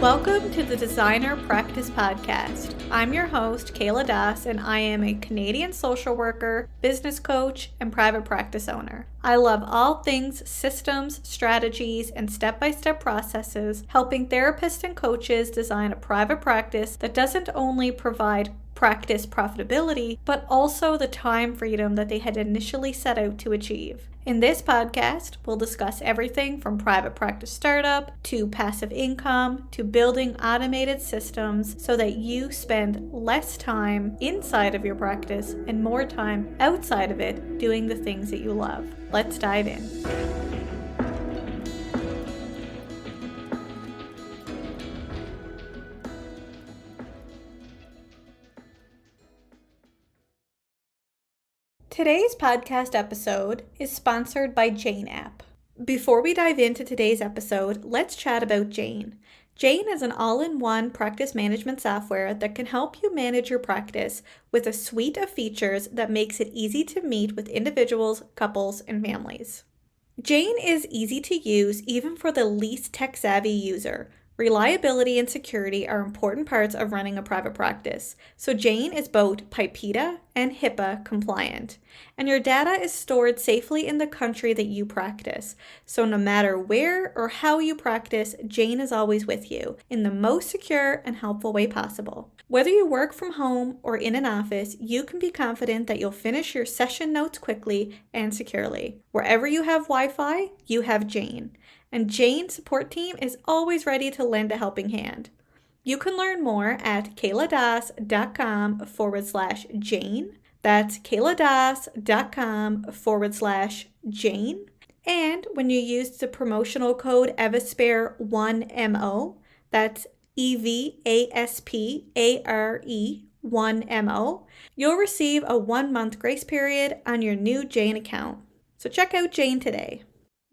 Welcome to the Designer Practice Podcast. I'm your host, Kayla Das, and I am a Canadian social worker, business coach, and private practice owner. I love all things systems, strategies, and step-by-step processes, helping therapists and coaches design a private practice that doesn't only provide practice profitability, but also the time freedom that they had initially set out to achieve. In this podcast, we'll discuss everything from private practice startup to passive income to building automated systems so that you spend less time inside of your practice and more time outside of it doing the things that you love. Let's dive in. Today's podcast episode is sponsored by Jane app. Before we dive into today's episode, let's chat about Jane. Jane is an all-in-one practice management software that can help you manage your practice with a suite of features that makes it easy to meet with individuals, couples, and families. Jane is easy to use even for the least tech-savvy user. Reliability and security are important parts of running a private practice, so Jane is both PIPEDA and HIPAA compliant, and your data is stored safely in the country that you practice, so no matter where or how you practice, Jane is always with you in the most secure and helpful way possible. Whether you work from home or in an office, you can be confident that you'll finish your session notes quickly and securely. Wherever you have Wi-Fi, you have Jane. And Jane's support team is always ready to lend a helping hand. You can learn more at kayladas.com/Jane. That's kayladas.com/Jane. And when you use the promotional code EVASPARE1MO, that's EVASPARE1MO, you'll receive a 1-month grace period on your new Jane account. So check out Jane today.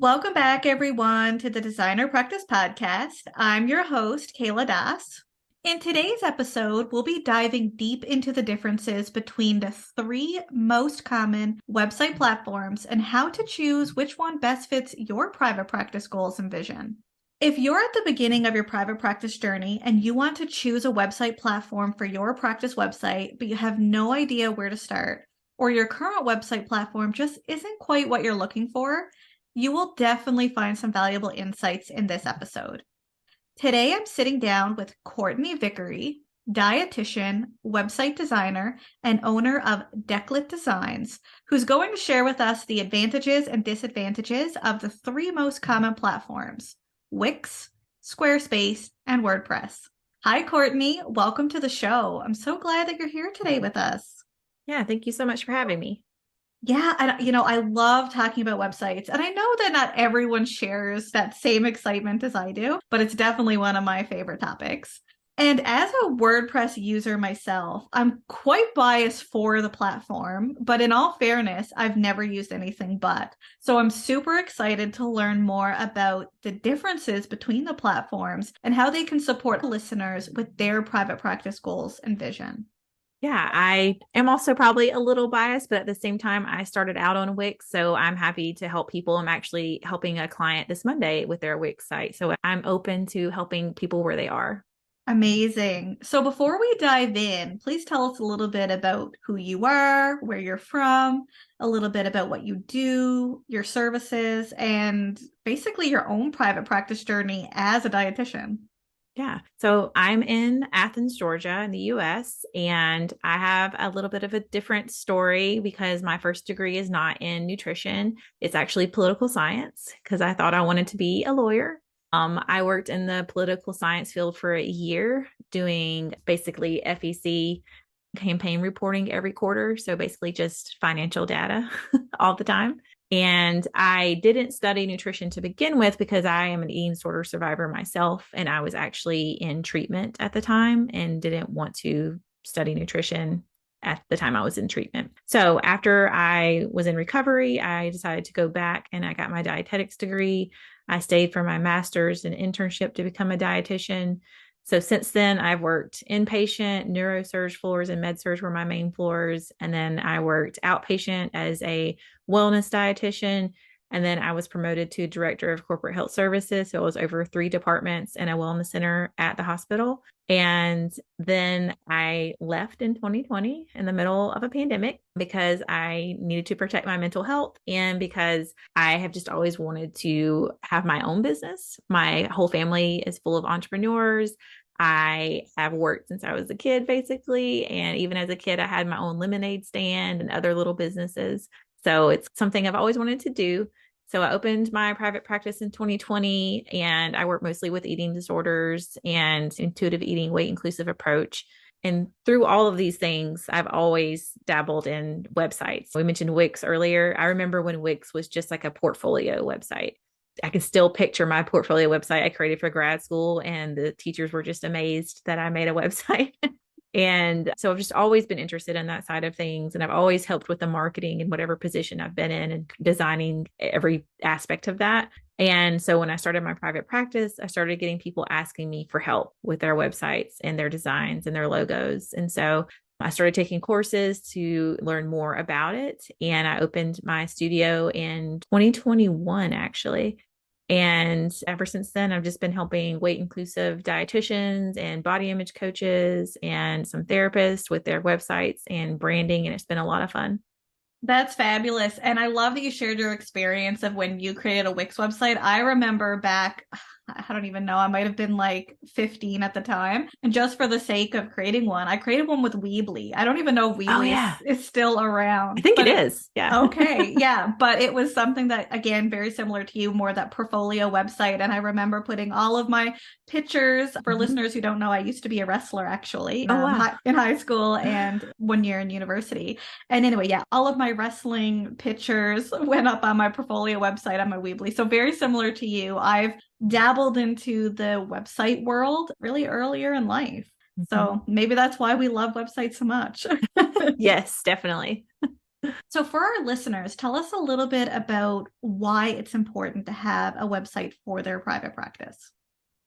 Welcome back, everyone, to the Designer Practice Podcast. I'm your host, Kayla Das. In today's episode, we'll be diving deep into the differences between the 3 most common website platforms and how to choose which one best fits your private practice goals and vision. If you're at the beginning of your private practice journey and you want to choose a website platform for your practice website, but you have no idea where to start, or your current website platform just isn't quite what you're looking for, you will definitely find some valuable insights in this episode. Today, I'm sitting down with Courtney Vickery, dietitian, website designer, and owner of Decklet Designs, who's going to share with us the advantages and disadvantages of the 3 most common platforms, Wix, Squarespace, and WordPress. Hi, Courtney. Welcome to the show. I'm so glad that you're here today with us. Yeah, thank you so much for having me. Yeah, I love talking about websites, and I know that not everyone shares that same excitement as I do, but it's definitely one of my favorite topics. And as a WordPress user myself, I'm quite biased for the platform, but in all fairness, I've never used anything but. So I'm super excited to learn more about the differences between the platforms and how they can support listeners with their private practice goals and vision. Yeah, I am also probably a little biased, but at the same time, I started out on Wix, so I'm happy to help people. I'm actually helping a client this Monday with their Wix site, so I'm open to helping people where they are. Amazing. So before we dive in, please tell us a little bit about who you are, where you're from, a little bit about what you do, your services, and basically your own private practice journey as a dietitian. Yeah. So I'm in Athens, Georgia in the US, and I have a little bit of a different story because my first degree is not in nutrition. It's actually political science because I thought I wanted to be a lawyer. I worked in the political science field for a year doing basically FEC campaign reporting every quarter. So basically just financial data all the time. And I didn't study nutrition to begin with because I am an eating disorder survivor myself. And I was actually in treatment at the time and didn't want to study nutrition at the time I was in treatment. So after I was in recovery, I decided to go back and I got my dietetics degree. I stayed for my master's and internship to become a dietitian. So since then, I've worked inpatient, neurosurge floors, and med surge were my main floors. And then I worked outpatient as a wellness dietitian. And then I was promoted to director of corporate health services. So it was over 3 departments and a wellness center at the hospital. And then I left in 2020 in the middle of a pandemic because I needed to protect my mental health and because I have just always wanted to have my own business. My whole family is full of entrepreneurs. I have worked since I was a kid, basically. And even as a kid, I had my own lemonade stand and other little businesses. So it's something I've always wanted to do. So I opened my private practice in 2020 and I work mostly with eating disorders and intuitive eating, weight inclusive approach. And through all of these things, I've always dabbled in websites. We mentioned Wix earlier. I remember when Wix was just like a portfolio website. I can still picture my portfolio website I created for grad school, and the teachers were just amazed that I made a website. And so I've just always been interested in that side of things. And I've always helped with the marketing in whatever position I've been in and designing every aspect of that. And so when I started my private practice, I started getting people asking me for help with their websites and their designs and their logos. And so I started taking courses to learn more about it. And I opened my studio in 2021, actually. And ever since then, I've just been helping weight inclusive dietitians and body image coaches and some therapists with their websites and branding. And it's been a lot of fun. That's fabulous. And I love that you shared your experience of when you created a Wix website. I remember back, I don't even know, I might have been like 15 at the time. And just for the sake of creating one, I created one with Weebly. I don't even know if Weebly is still around. I think it is. Yeah. Okay. Yeah. But it was something that, again, very similar to you, more that portfolio website. And I remember putting all of my pictures for listeners who don't know, I used to be a wrestler actually in high school and 1 year in university. And anyway, yeah, all of my wrestling pictures went up on my portfolio website on my Weebly. So very similar to you. I've dabbled into the website world really earlier in life. So maybe that's why we love websites so much. Yes, definitely. So for our listeners, tell us a little bit about why it's important to have a website for their private practice.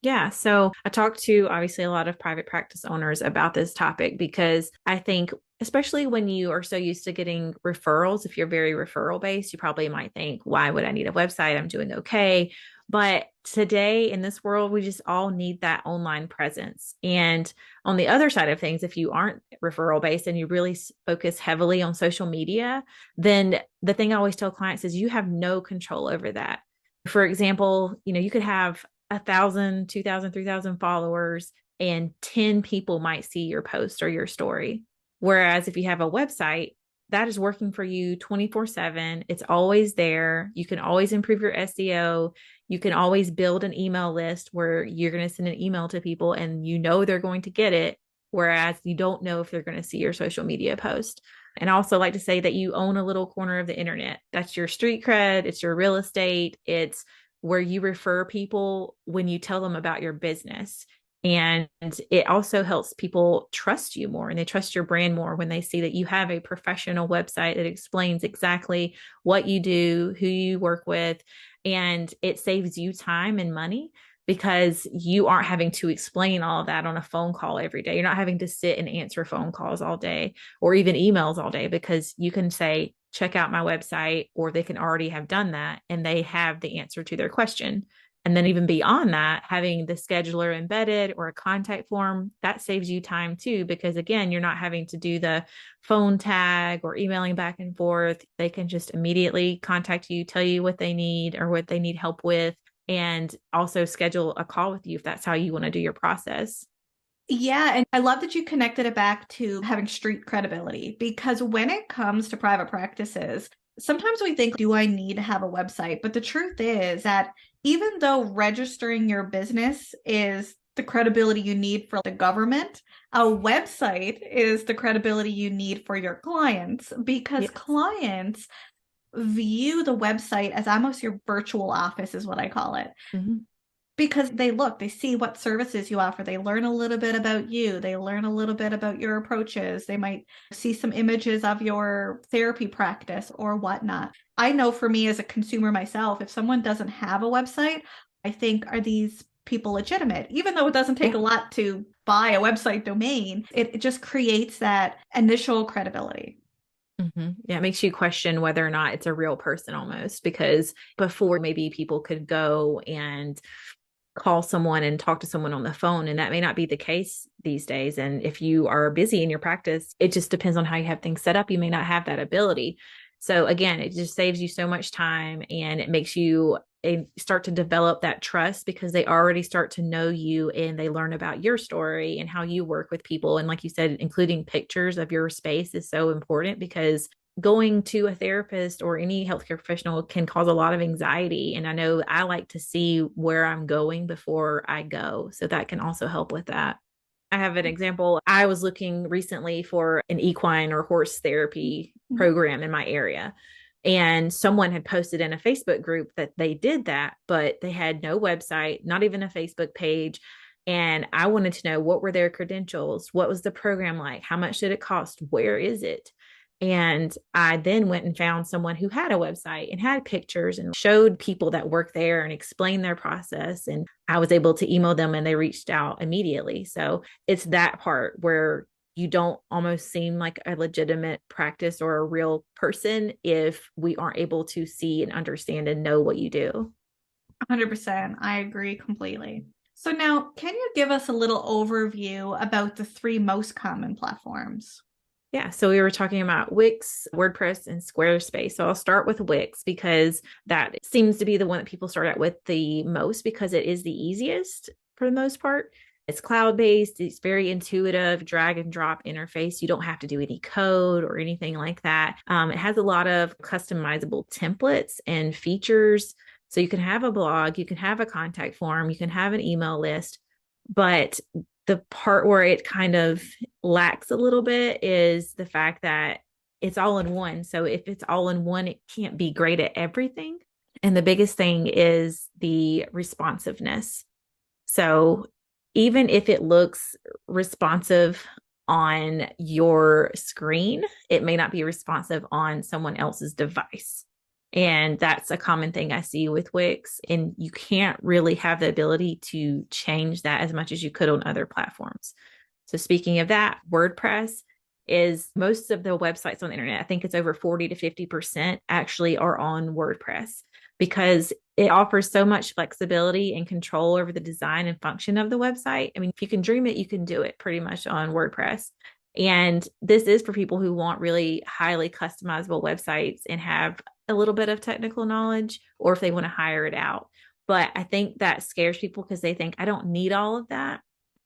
Yeah. So I talked to obviously a lot of private practice owners about this topic because I think, especially when you are so used to getting referrals, if you're very referral based, you probably might think, why would I need a website? I'm doing okay. But today in this world, we just all need that online presence. And on the other side of things, if you aren't referral based and you really focus heavily on social media, then the thing I always tell clients is you have no control over that. For example, you could have 1,000, 2,000, 3,000 followers, and 10 people might see your post or your story. Whereas if you have a website, that is working for you 24/7. It's always there. You can always improve your SEO. You can always build an email list where you're going to send an email to people and they're going to get it. Whereas you don't know if they're going to see your social media post. And I also like to say that you own a little corner of the internet. That's your street cred. It's your real estate. It's where you refer people when you tell them about your business. And it also helps people trust you more and they trust your brand more when they see that you have a professional website that explains exactly what you do, who you work with, and it saves you time and money because you aren't having to explain all of that on a phone call every day. You're not having to sit and answer phone calls all day or even emails all day because you can say, check out my website, or they can already have done that and they have the answer to their question. And then even beyond that, having the scheduler embedded or a contact form, that saves you time too, because again, you're not having to do the phone tag or emailing back and forth. They can just immediately contact you, tell you what they need or what they need help with, and also schedule a call with you if that's how you want to do your process. Yeah, and I love that you connected it back to having street credibility because when it comes to private practices, sometimes we think, do I need to have a website? But the truth is that even though registering your business is the credibility you need for the government, a website is the credibility you need for your clients because clients view the website as almost your virtual office, is what I call it. Because they see what services you offer. They learn a little bit about you. They learn a little bit about your approaches. They might see some images of your therapy practice or whatnot. I know for me as a consumer myself, if someone doesn't have a website, I think, are these people legitimate? Even though it doesn't take a lot to buy a website domain, it just creates that initial credibility. Yeah, it makes you question whether or not it's a real person almost, because before maybe people could go and call someone and talk to someone on the phone, and that may not be the case these days. And if you are busy in your practice, it just depends on how you have things set up. You may not have that ability. So again, it just saves you so much time, and it makes you start to develop that trust because they already start to know you and they learn about your story and how you work with people. And like you said, including pictures of your space is so important because going to a therapist or any healthcare professional can cause a lot of anxiety. And I know I like to see where I'm going before I go. So that can also help with that. I have an example. I was looking recently for an equine or horse therapy program in my area. And someone had posted in a Facebook group that they did that, but they had no website, not even a Facebook page. And I wanted to know, what were their credentials? What was the program like? How much did it cost? Where is it? And I then went and found someone who had a website and had pictures and showed people that work there and explained their process. And I was able to email them and they reached out immediately. So it's that part where you don't almost seem like a legitimate practice or a real person if we aren't able to see and understand and know what you do. 100%. I agree completely. So now, can you give us a little overview about the three most common platforms? Yeah, so we were talking about Wix, WordPress, and Squarespace. So I'll start with Wix because that seems to be the one that people start out with the most because it is the easiest for the most part. It's cloud-based, it's very intuitive, drag and drop interface. You don't have to do any code or anything like that. It has a lot of customizable templates and features. So you can have a blog, you can have a contact form, you can have an email list, but the part where it kind of lacks a little bit is the fact that it's all in one. So if it's all in one, it can't be great at everything. And the biggest thing is the responsiveness. So even if it looks responsive on your screen, it may not be responsive on someone else's device. And that's a common thing I see with Wix. And you can't really have the ability to change that as much as you could on other platforms. So, speaking of that, WordPress is most of the websites on the internet. I think it's over 40 to 50% actually are on WordPress because it offers so much flexibility and control over the design and function of the website. I mean, if you can dream it, you can do it pretty much on WordPress. And this is for people who want really highly customizable websites and have a little bit of technical knowledge, or if they want to hire it out. But I think that scares people because they think, I don't need all of that.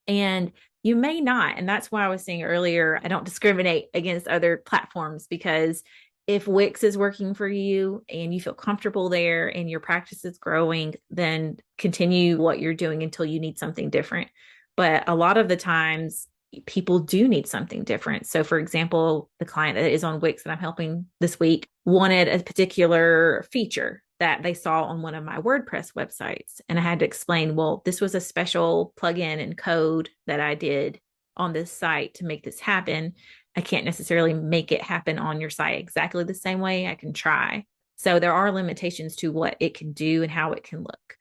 And you may not. And that's why I was saying earlier, I don't discriminate against other platforms because if Wix is working for you and you feel comfortable there and your practice is growing, then continue what you're doing until you need something different. But a lot of the times, people do need something different. So, for example, the client that is on Wix that I'm helping this week wanted a particular feature that they saw on one of my WordPress websites. And I had to explain, well, this was a special plugin and code that I did on this site to make this happen. I can't necessarily make it happen on your site exactly the same way. I can try. So there are limitations to what it can do and how it can look.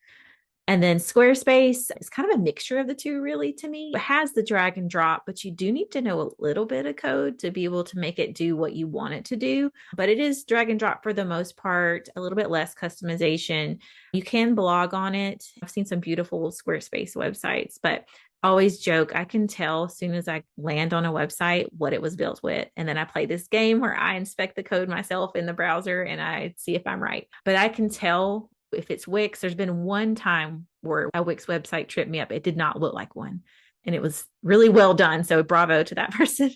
And then Squarespace is kind of a mixture of the two, really, to me. It has the drag and drop, but you do need to know a little bit of code to be able to make it do what you want it to do. But it is drag and drop for the most part, a little bit less customization. You can blog on it. I've seen some beautiful Squarespace websites, but I always joke, I can tell as soon as I land on a website what it was built with. And then I play this game where I inspect the code myself in the browser and I see if I'm right. But I can tell if it's Wix. There's been one time where a Wix website tripped me up. It did not look like one. And it was really well done. So bravo to that person.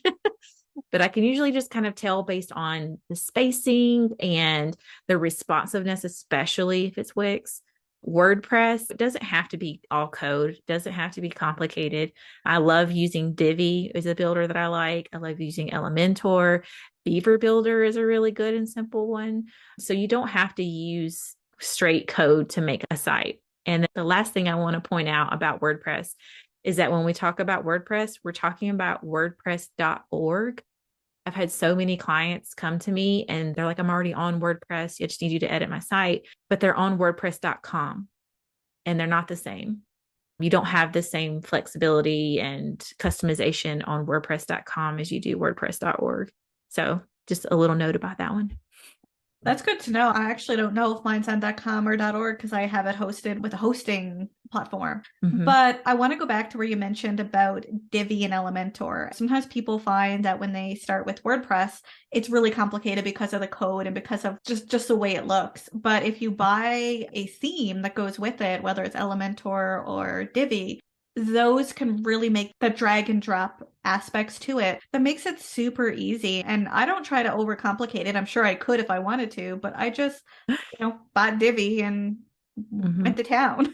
But I can usually just kind of tell based on the spacing and the responsiveness, especially if it's Wix. WordPress, it doesn't have to be all code, it doesn't have to be complicated. I love using Divi as a builder that I like. I love using Elementor. Beaver Builder is a really good and simple one. So you don't have to use straight code to make a site. And the last thing I want to point out about WordPress is that when we talk about WordPress, we're talking about WordPress.org. I've had so many clients come to me and they're like, I'm already on WordPress. I just need you to edit my site, but they're on WordPress.com and they're not the same. You don't have the same flexibility and customization on WordPress.com as you do WordPress.org. So just a little note about that one. That's good to know. I actually don't know if mine's on .com or .org because I have it hosted with a hosting platform. Mm-hmm. But I want to go back to where you mentioned about Divi and Elementor. Sometimes people find that when they start with WordPress, it's really complicated because of the code and because of just the way it looks. But if you buy a theme that goes with it, whether it's Elementor or Divi, those can really make the drag and drop aspects to it that makes it super easy. And I don't try to overcomplicate it. I'm sure I could if I wanted to, but I just, bought Divi and Mm-hmm. went to town.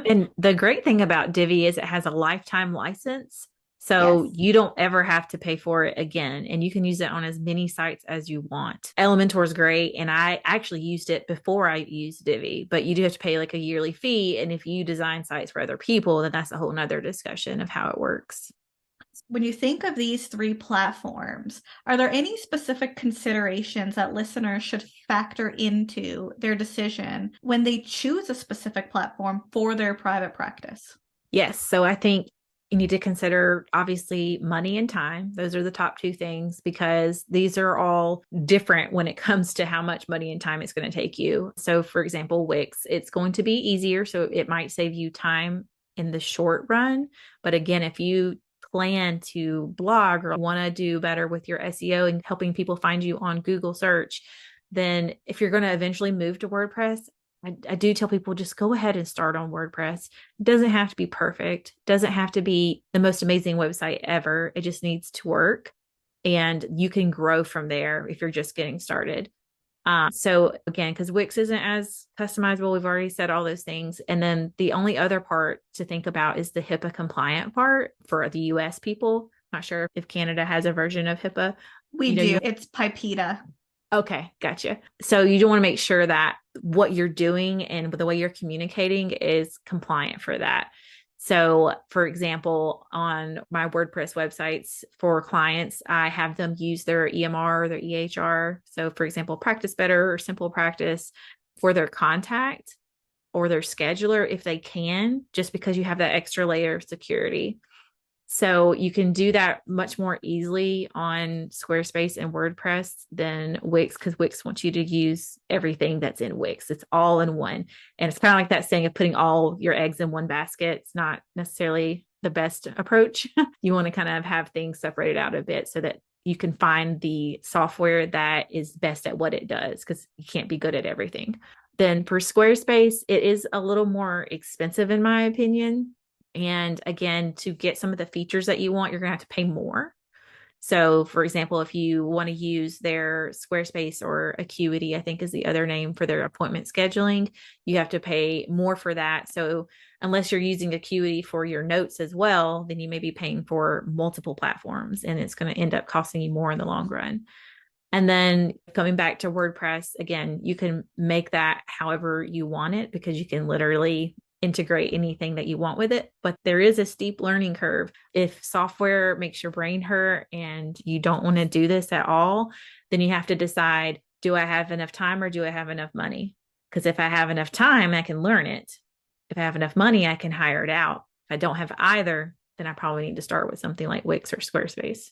And the great thing about Divi is it has a lifetime license. So Yes. you don't ever have to pay for it again. And you can use it on as many sites as you want. Elementor is great. And I actually used it before I used Divi, but you do have to pay like a yearly fee. And if you design sites for other people, then that's a whole nother discussion of how it works. When you think of these three platforms, are there any specific considerations that listeners should factor into their decision when they choose a specific platform for their private practice? Yes. So I think you need to consider obviously money and time. Those are the top two things because these are all different when it comes to how much money and time it's going to take you. So, for example, Wix, it's going to be easier. So it might save you time in the short run. But again, if you plan to blog or want to do better with your SEO and helping people find you on Google search, then if you're going to eventually move to WordPress, I do tell people just go ahead and start on WordPress. It doesn't have to be perfect. It doesn't have to be the most amazing website ever. It just needs to work and you can grow from there if you're just getting started. So again, because Wix isn't as customizable, we've already said all those things. And then the only other part to think about is the HIPAA compliant part for the US people. Not sure if Canada has a version of HIPAA. We do. It's Pipeta. Okay, gotcha. So you do want to make sure that what you're doing and the way you're communicating is compliant for that. So, for example, on my WordPress websites for clients, I have them use their EMR or their EHR. So, for example, Practice Better or Simple Practice for their contact or their scheduler if they can, just because you have that extra layer of security. So you can do that much more easily on Squarespace and WordPress than Wix because Wix wants you to use everything that's in Wix. It's all in one. And it's kind of like that saying of putting all your eggs in one basket. It's not necessarily the best approach. You want to kind of have things separated out a bit so that you can find the software that is best at what it does because you can't be good at everything. Then for Squarespace, it is a little more expensive in my opinion. And again, to get some of the features that you want, you're going to have to pay more. So, for example, if you want to use their Squarespace or Acuity, I think is the other name for their appointment scheduling, you have to pay more for that. So, unless you're using Acuity for your notes as well, then you may be paying for multiple platforms and it's going to end up costing you more in the long run. And then coming back to WordPress, again, you can make that however you want it because you can literally integrate anything that you want with it. But there is a steep learning curve. If software makes your brain hurt and you don't want to do this at all, then you have to decide, do I have enough time or do I have enough money? Because if I have enough time, I can learn it. If I have enough money, I can hire it out. If I don't have either, then I probably need to start with something like Wix or Squarespace.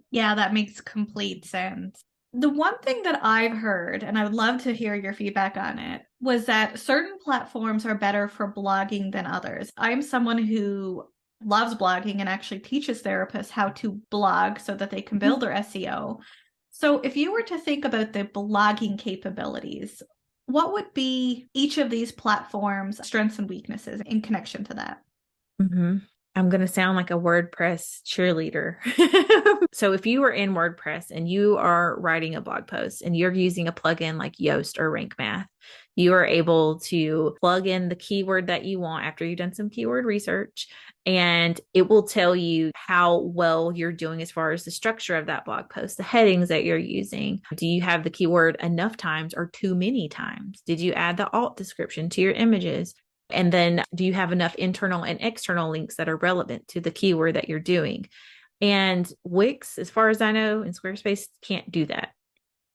Yeah, that makes complete sense. The one thing that I've heard, and I would love to hear your feedback on it, was that certain platforms are better for blogging than others. I'm someone who loves blogging and actually teaches therapists how to blog so that they can build their SEO. So if you were to think about the blogging capabilities, what would be each of these platforms' strengths and weaknesses in connection to that? Mm-hmm. I'm going to sound like a WordPress cheerleader. So if you are in WordPress and you are writing a blog post and you're using a plugin like Yoast or Rank Math, you are able to plug in the keyword that you want after you've done some keyword research, and it will tell you how well you're doing as far as the structure of that blog post, the headings that you're using. Do you have the keyword enough times or too many times? Did you add the alt description to your images? And then do you have enough internal and external links that are relevant to the keyword that you're doing? And Wix, as far as I know, and Squarespace can't do that.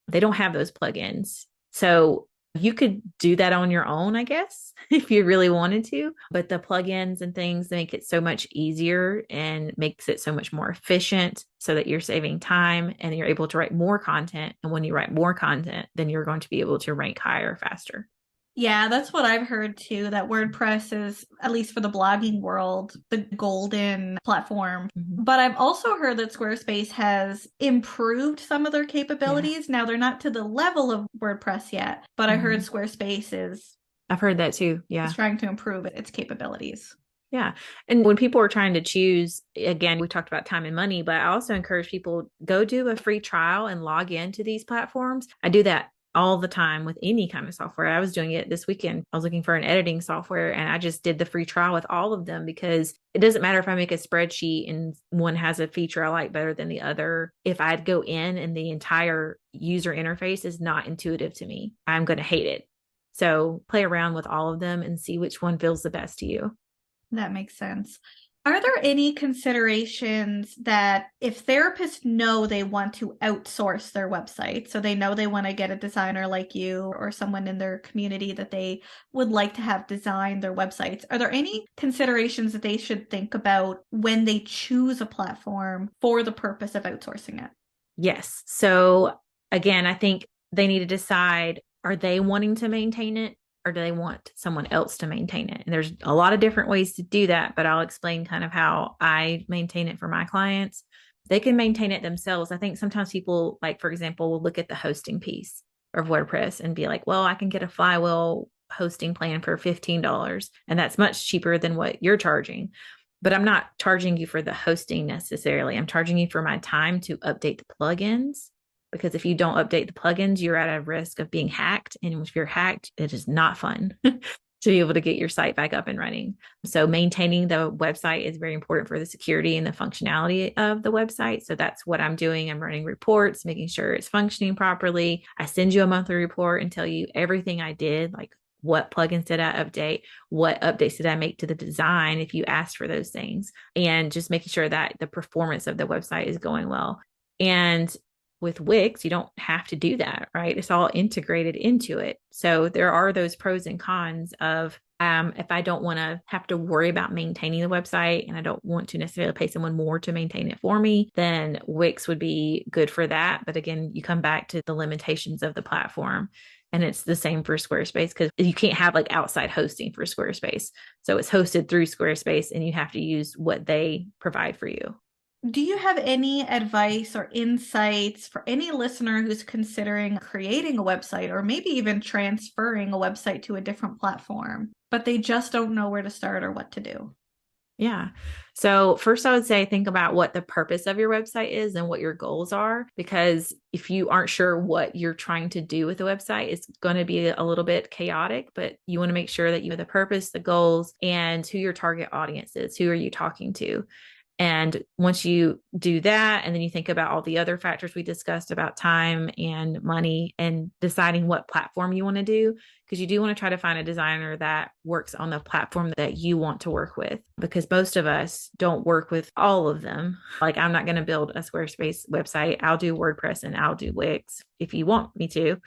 They don't have those plugins. So You could do that on your own, I guess, if you really wanted to. But the plugins and things make it so much easier and makes it so much more efficient so that you're saving time and you're able to write more content. And when you write more content, then you're going to be able to rank higher faster. Yeah, that's what I've heard too, that WordPress is, at least for the blogging world, the golden platform. Mm-hmm. But I've also heard that Squarespace has improved some of their Yeah. capabilities. Now, they're not to the level of WordPress yet, but I heard Mm-hmm. Squarespace I've heard that too. is Yeah. trying to improve its capabilities. Yeah. And when people are trying to choose, again, we talked about time and money, but I also encourage people go do a free trial and log into these platforms. I do that all the time with any kind of software. I was doing it this weekend. I was looking for an editing software and I just did the free trial with all of them because it doesn't matter if I make a spreadsheet and one has a feature I like better than the other. If I'd go in and the entire user interface is not intuitive to me, I'm going to hate it. So play around with all of them and see which one feels the best to you. That makes sense. Are there any considerations that if therapists know they want to outsource their website, so they know they want to get a designer like you or someone in their community that they would like to have design their websites, are there any considerations that they should think about when they choose a platform for the purpose of outsourcing it? Yes. So again, I think they need to decide, are they wanting to maintain it or do they want someone else to maintain it? And there's a lot of different ways to do that, but I'll explain kind of how I maintain it for my clients. They can maintain it themselves. I think sometimes people, like, for example, will look at the hosting piece of WordPress and be like, well, I can get a Flywheel hosting plan for $15, and that's much cheaper than what you're charging. But I'm not charging you for the hosting necessarily. I'm charging you for my time to update the plugins, because if you don't update the plugins, you're at a risk of being hacked. And if you're hacked, it is not fun to be able to get your site back up and running. So maintaining the website is very important for the security and the functionality of the website. So that's what I'm doing. I'm running reports, making sure it's functioning properly. I send you a monthly report and tell you everything I did, like what plugins did I update? What updates did I make to the design if you asked for those things? And just making sure that the performance of the website is going well. And with Wix, you don't have to do that, right? It's all integrated into it. So there are those pros and cons of if I don't want to have to worry about maintaining the website and I don't want to necessarily pay someone more to maintain it for me, then Wix would be good for that. But again, you come back to the limitations of the platform. And it's the same for Squarespace because you can't have like outside hosting for Squarespace. So it's hosted through Squarespace and you have to use what they provide for you. Do you have any advice or insights for any listener who's considering creating a website or maybe even transferring a website to a different platform, but they just don't know where to start or what to do? Yeah. So first I would say think about what the purpose of your website is and what your goals are, because if you aren't sure what you're trying to do with the website, it's going to be a little bit chaotic, but you want to make sure that you have the purpose, the goals, and who your target audience is. Who are you talking to? And once you do that, and then you think about all the other factors we discussed about time and money and deciding what platform you want to do, because you do want to try to find a designer that works on the platform that you want to work with, because most of us don't work with all of them. Like, I'm not going to build a Squarespace website. I'll do WordPress and I'll do Wix if you want me to,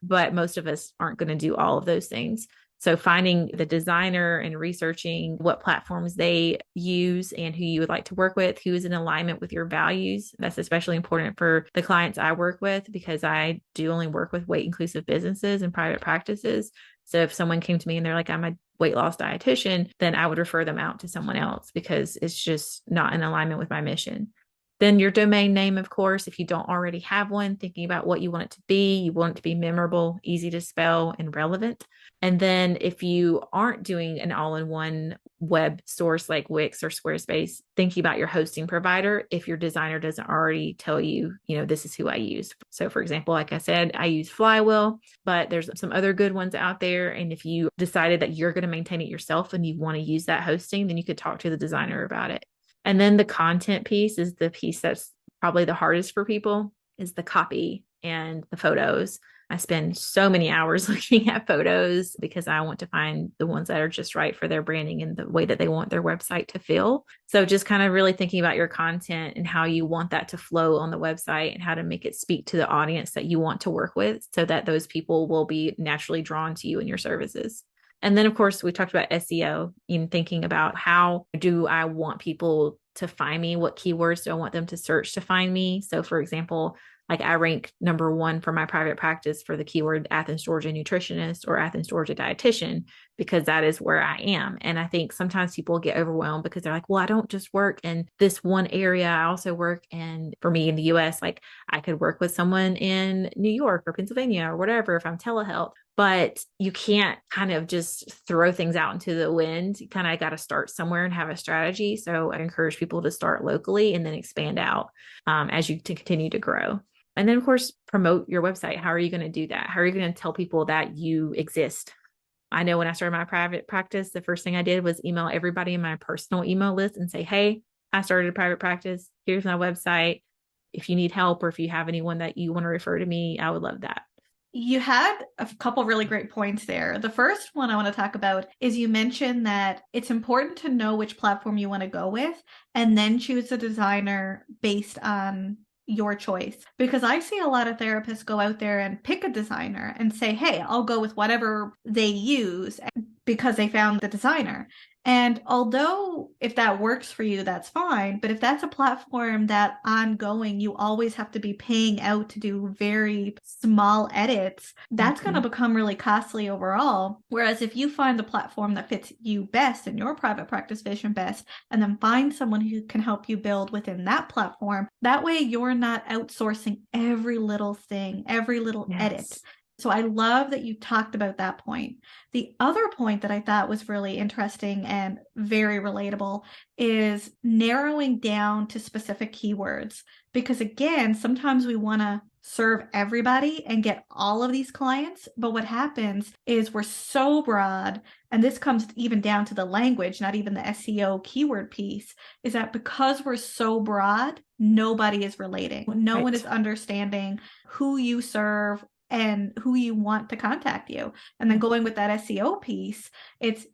but most of us aren't going to do all of those things. So finding the designer and researching what platforms they use and who you would like to work with, who is in alignment with your values. That's especially important for the clients I work with because I do only work with weight inclusive businesses and private practices. So if someone came to me and they're like, I'm a weight loss dietitian, then I would refer them out to someone else because it's just not in alignment with my mission. Then your domain name, of course, if you don't already have one, thinking about what you want it to be, you want it to be memorable, easy to spell, and relevant. And then if you aren't doing an all-in-one web source like Wix or Squarespace, thinking about your hosting provider if your designer doesn't already tell you, this is who I use. So for example, like I said, I use Flywheel, but there's some other good ones out there. And if you decided that you're going to maintain it yourself and you want to use that hosting, then you could talk to the designer about it. And then the content piece is the piece that's probably the hardest for people, is the copy and the photos. I spend so many hours looking at photos because I want to find the ones that are just right for their branding and the way that they want their website to feel. So just kind of really thinking about your content and how you want that to flow on the website and how to make it speak to the audience that you want to work with so that those people will be naturally drawn to you and your services. And then, of course, we talked about SEO in thinking about how do I want people to find me? What keywords do I want them to search to find me? So, for example, like I rank number one for my private practice for the keyword Athens, Georgia nutritionist or Athens, Georgia dietitian, because that is where I am. And I think sometimes people get overwhelmed because they're like, well, I don't just work in this one area. I also work in, for me in the US, like I could work with someone in New York or Pennsylvania or whatever if I'm telehealth. But you can't kind of just throw things out into the wind. You kind of got to start somewhere and have a strategy. So I encourage people to start locally and then expand out as you continue to grow. And then, of course, promote your website. How are you going to do that? How are you going to tell people that you exist? I know when I started my private practice, the first thing I did was email everybody in my personal email list and say, hey, I started a private practice. Here's my website. If you need help or if you have anyone that you want to refer to me, I would love that. You had a couple really great points there. The first one I want to talk about is you mentioned that it's important to know which platform you want to go with and then choose a designer based on your choice. Because I see a lot of therapists go out there and pick a designer and say, hey, I'll go with whatever they use because they found the designer. And although if that works for you, that's fine. But if that's a platform that ongoing, you always have to be paying out to do very small edits, that's going to become really costly overall. Whereas if you find the platform that fits you best and your private practice vision best, and then find someone who can help you build within that platform, that way you're not outsourcing every little thing, every little edit. So I love that you talked about that point. The other point that I thought was really interesting and very relatable is narrowing down to specific keywords. Because again, sometimes we want to serve everybody and get all of these clients. But what happens is we're so broad, and this comes even down to the language, not even the SEO keyword piece, is that because we're so broad, nobody is relating. No one is understanding who you serve and who you want to contact you. And then going with that SEO piece, it's,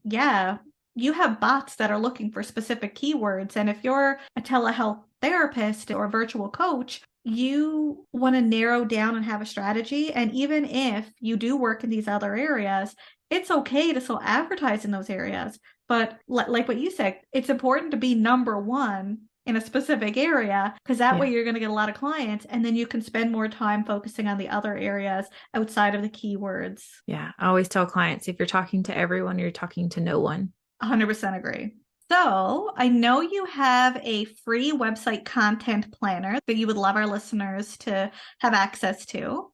you have bots that are looking for specific keywords. And if you're a telehealth therapist or a virtual coach, you want to narrow down and have a strategy. And even if you do work in these other areas, it's okay to still advertise in those areas. But like what you said, it's important to be number one in a specific area, because that way you're going to get a lot of clients, and then you can spend more time focusing on the other areas outside of the keywords. Yeah. I always tell clients, if you're talking to everyone, you're talking to no one. 100% agree. So I know you have a free website content planner that you would love our listeners to have access to.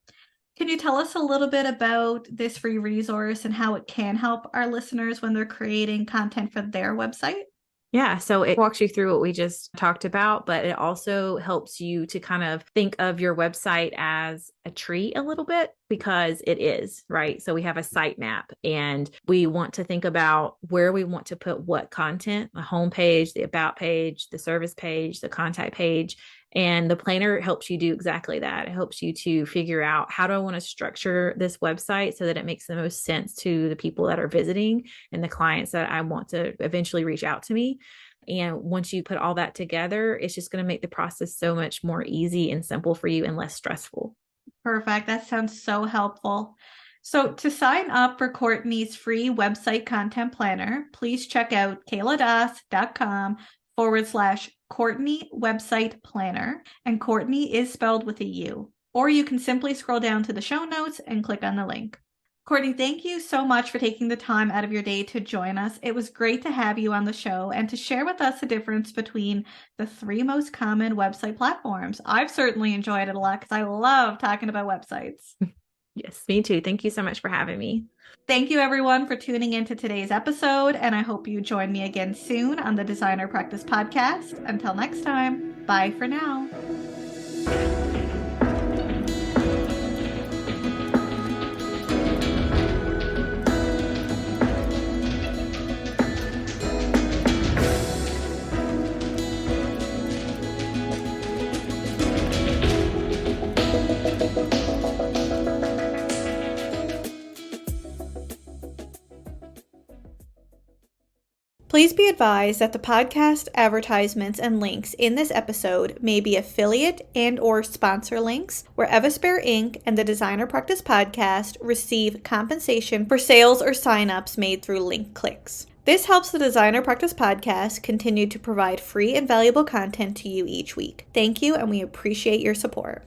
Can you tell us a little bit about this free resource and how it can help our listeners when they're creating content for their website? Yeah. So it walks you through what we just talked about, but it also helps you to kind of think of your website as a tree a little bit, because it is, right? So we have a sitemap and we want to think about where we want to put what content, the homepage, the about page, the service page, the contact page. And the planner helps you do exactly that. It helps you to figure out, how do I want to structure this website so that it makes the most sense to the people that are visiting and the clients that I want to eventually reach out to me. And once you put all that together, it's just going to make the process so much more easy and simple for you and less stressful. Perfect. That sounds so helpful. So to sign up for Courtney's free website content planner, please check out kayladas.com/Courtney website planner. And Courtney is spelled with a U. Or you can simply scroll down to the show notes and click on the link. Courtney, thank you so much for taking the time out of your day to join us. It was great to have you on the show and to share with us the difference between the 3 most common website platforms. I've certainly enjoyed it a lot because I love talking about websites. Yes, me too. Thank you so much for having me. Thank you, everyone, for tuning into today's episode, and I hope you join me again soon on the Designer Practice Podcast. Until next time, bye for now. Please be advised that the podcast advertisements and links in this episode may be affiliate and or sponsor links where Evaspare Inc. and the Designer Practice Podcast receive compensation for sales or signups made through link clicks. This helps the Designer Practice Podcast continue to provide free and valuable content to you each week. Thank you, and we appreciate your support.